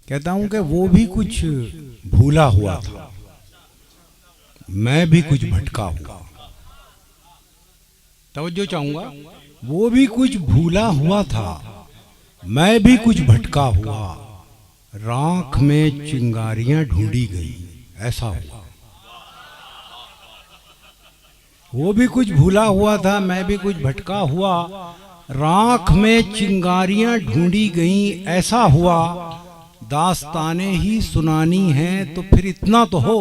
कहता हूं कि वो भी कुछ भूला हुआ था, मैं भी कुछ भटका हुआ। तवज्जो चाहूंगा, वो भी कुछ भूला हुआ था, मैं भी कुछ भटका हुआ, राख में चिंगारियां ढूंढी गई, ऐसा हुआ। वो भी कुछ भूला हुआ था, मैं भी कुछ भटका हुआ, राख में चिंगारियां ढूंढी गईं, ऐसा हुआ। दास्ताने ही सुनानी हैं तो फिर इतना तो हो,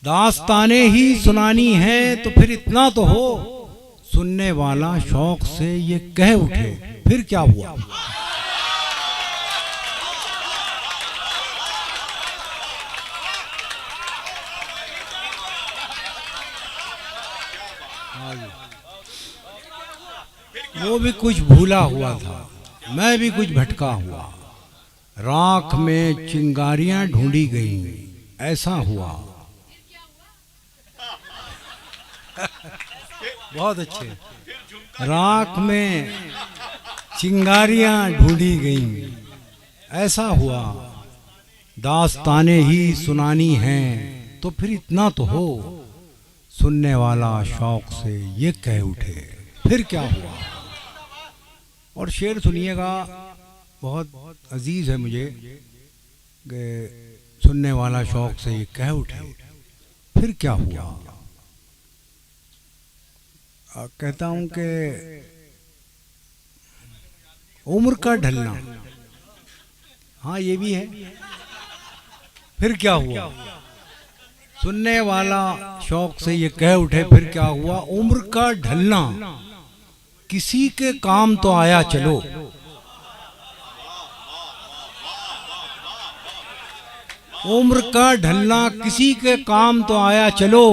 दास्ताने ही सुनानी हैं तो फिर इतना तो हो, सुनने वाला शौक से ये कह उठे फिर क्या हुआ। वो भी कुछ भूला हुआ था, मैं भी कुछ भटका हुआ, राख में चिंगारियां ढूंढी गईं, ऐसा हुआ। बहुत अच्छे। राख में चिंगारियां ढूंढी गईं, ऐसा हुआ। दास्ताने ही सुनानी हैं तो फिर इतना तो हो, सुनने वाला शौक से ये कह उठे फिर क्या हुआ। और शेर सुनिएगा, बहुत अजीज है मुझे, सुनने वाला शौक से ये कह उठे फिर क्या हुआ। कहता हूं कि उम्र का ढलना, हाँ ये भी है, फिर क्या हुआ। सुनने वाला शौक से ये कह उठे फिर क्या हुआ। उम्र का ढलना किसी के काम तो आया चलो, उम्र का ढलना किसी के काम तो आया चलो,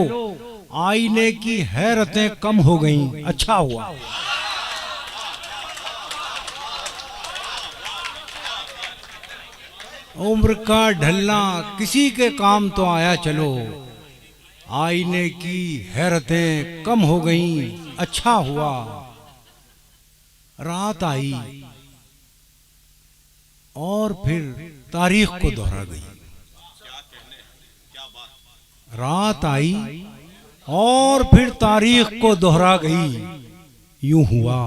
आईने की हैरतें कम हो गईं, अच्छा हुआ। उम्र का ढलना किसी के काम तो आया चलो, आईने की हैरतें कम हो गईं, अच्छा हुआ। रात आई और फिर तारीख को दोहरा गई, रात आई और फिर तारीख को दोहरा गई। यूं हुआ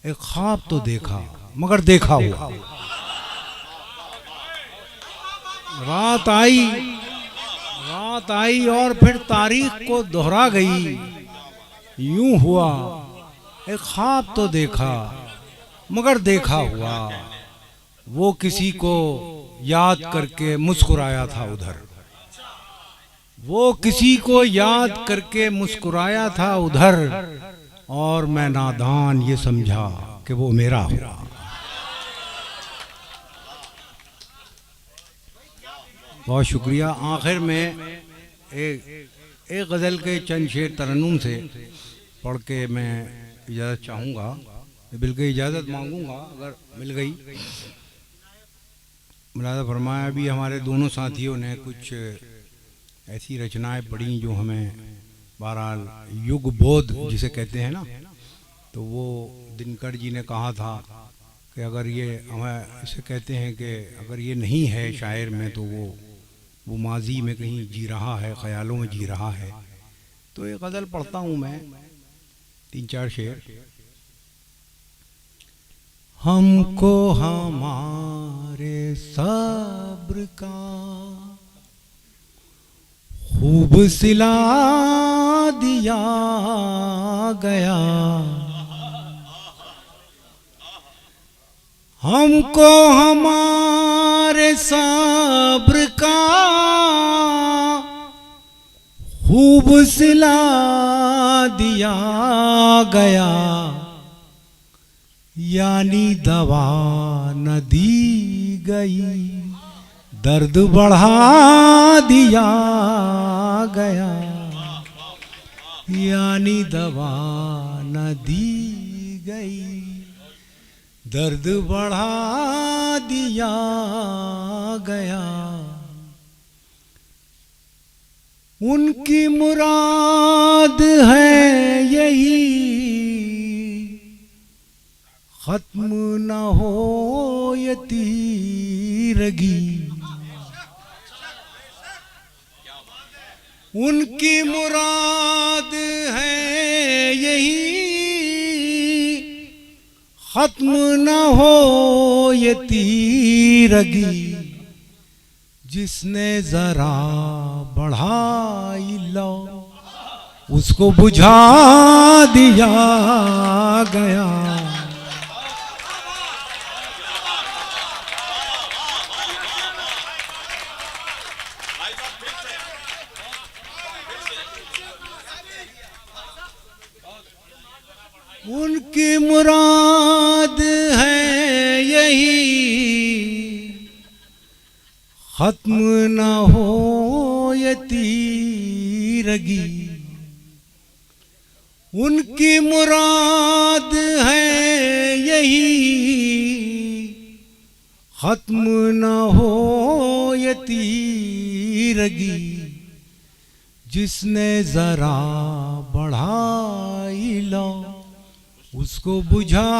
एक ख्वाब तो देखा मगर देखा हुआ। रात आई, रात आई और फिर तारीख को दोहरा गई। यूं हुआ एक ख्वाब तो देखा मगर देखा हुआ। वो किसी को याद करके मुस्कुराया था उधर, वो किसी को याद करके मुस्कुराया था उधर, और मैं नादान ये समझा कि वो मेरा हुआ। बहुत शुक्रिया। आखिर में एक गज़ल के चंद शेर तरन्नुम से पढ़ के मैं इजाज़त चाहूँगा, बल्कि इजाज़त मांगूंगा अगर मिल गई। मुलाज़ा फरमाया, अभी हमारे दोनों साथियों ने कुछ ऐसी रचनाएं पढ़ी जो हमें बहरहाल युग बोध जिसे कहते हैं ना, तो वो दिनकर जी ने कहा था कि अगर ये हमें इसे कहते हैं कि अगर ये नहीं है शायर में तो वो माजी में कहीं जी रहा है, ख्यालों में जी रहा है। तो ये गज़ल पढ़ता हूँ मैं, 3-4 शेर। हमको हमारे सब्र का खूब सिला दिया गया, हमको हमारे सब्र का खूब सिला दिया गया, यानी दवा न दी गई, दर्द बढ़ा दिया गया, यानी दवा न दी गई, दर्द बढ़ा दिया गया। उनकी मुराद है यही खत्म न हो ये तीरगी, उनकी मुराद है यही, खत्म न हो ये तीरगी, जिसने जरा बढ़ाई लो उसको बुझा दिया गया। उनकी मुराद है यही, खत्म न हो ये तीरगी, उनकी मुराद है यही, खत्म न हो ये तीरगी, जिसने जरा बढ़ाई लो उसको बुझा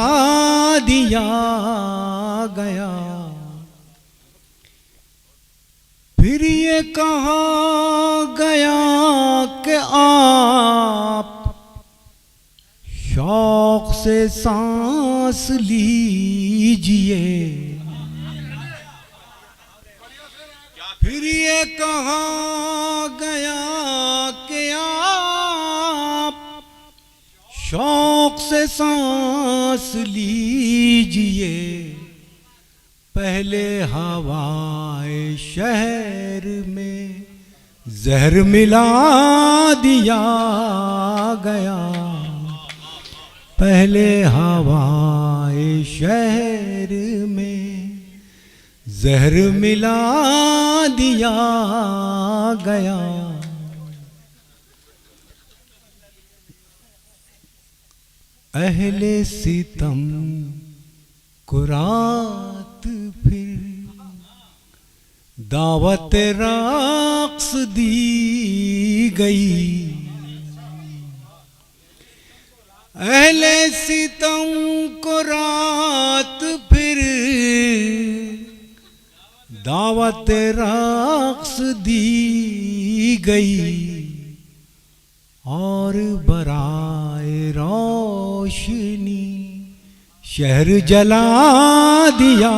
दिया गया। फिर ये कहा गया कि आप शौक से सांस लीजिए, फिर ये कहा गया कि आप शौक से सांस लीजिए, पहले हवाए शहर में जहर मिला दिया गया, पहले हवाए शहर में जहर मिला दिया गया। अहले सितम को रात फिर दावत रक्स दी गई, अहले सितम को रात फिर दावत रक्स दी गई, और बराए रोशनी शहर जला दिया